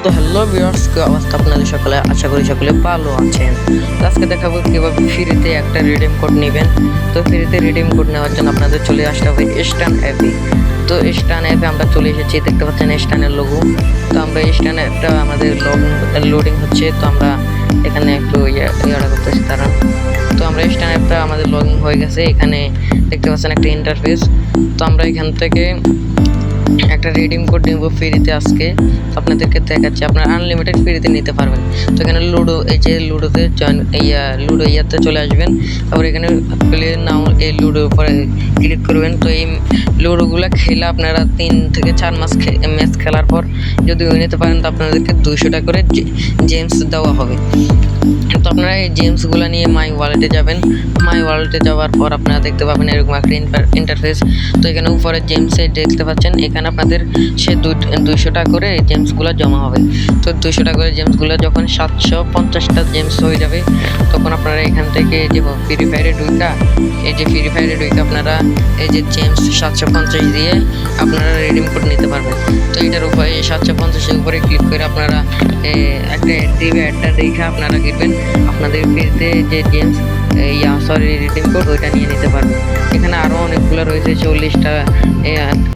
তো hello viewers, কি অবস্থা আপনাদের সকলে? আশা করি সকলে ভালো আছেন। তো আজকে দেখাবো কীভাবে ফ্রিতে একটা রিডিম কোড নেবেন। তো ফ্রিতে রিডিম কোড নেওয়ার জন্য আপনাদের চলে আসতে হবে স্টান অ্যাপে। তো স্টান অ্যাপে আমরা চলে এসেছি, দেখতে পাচ্ছেন স্টানের লোগো। তো আমরা স্টান অ্যাপটা আমাদের লোডিং হচ্ছে, তো আমরা এখানে একটু ইয়াটা করতেছি দাঁড়ান। তো আমরা স্টান অ্যাপটা আমাদের লগইন হয়ে গেছে। এখানে দেখতে পাচ্ছেন একটা ইন্টারফেস। তো আমরা এখান থেকে একটা রিডিম কোড নিব ফ্রিতে আজকে। আপনাদেরকে দেখাচ্ছি, আপনারা আনলিমিটেড ফ্রিতে নিতে পারবেন। তো এখানে লুডো, এই যে লুডোতে লুডো ইয়াতে চলে আসবেন। তারপর এখানে প্লে নাও, এই লুডোর উপরে ক্লিক করবেন। তো এই লুডোগুলো খেলে আপনারা 3 থেকে 4 ম্যাচ খেলার পর যদি নিতে পারেন, তো আপনাদেরকে 200 টাকা করে জেমস দেওয়া হবে। তো আপনারা এই জেমসগুলো নিয়ে মাই ওয়ালেটে যাবেন। মাই ওয়ালেটে যাওয়ার পর আপনারা দেখতে পাবেন এরকম একটা ইন্টারফেস। তো এখানে উপরে জেমসে দেখতে পাচ্ছেন, এখানে আপনাদের সে 200 টাকা করে জেমসগুলো জমা হবে। তো 200 টাকা করে জেমসগুলো যখন 750টা জেমস হয়ে যাবে, তখন আপনারা এখান থেকে যে ফ্রি ফায়ারে ঢুকে আপনারা এই যে জেমস 750 দিয়ে আপনারা রিডিম কোড নিতে পারবেন। তো এটার উপরে 750-এর উপরে ক্লিক করে আপনারা একটা অ্যাডটা দেখে আপনারা কিনবেন আপনাদের ফ্রিতে যে জেমস রিডিম কোড ওইটা নিয়ে নিতে পারবেন। এখানে আরও অনেকগুলো রয়েছে, 40টা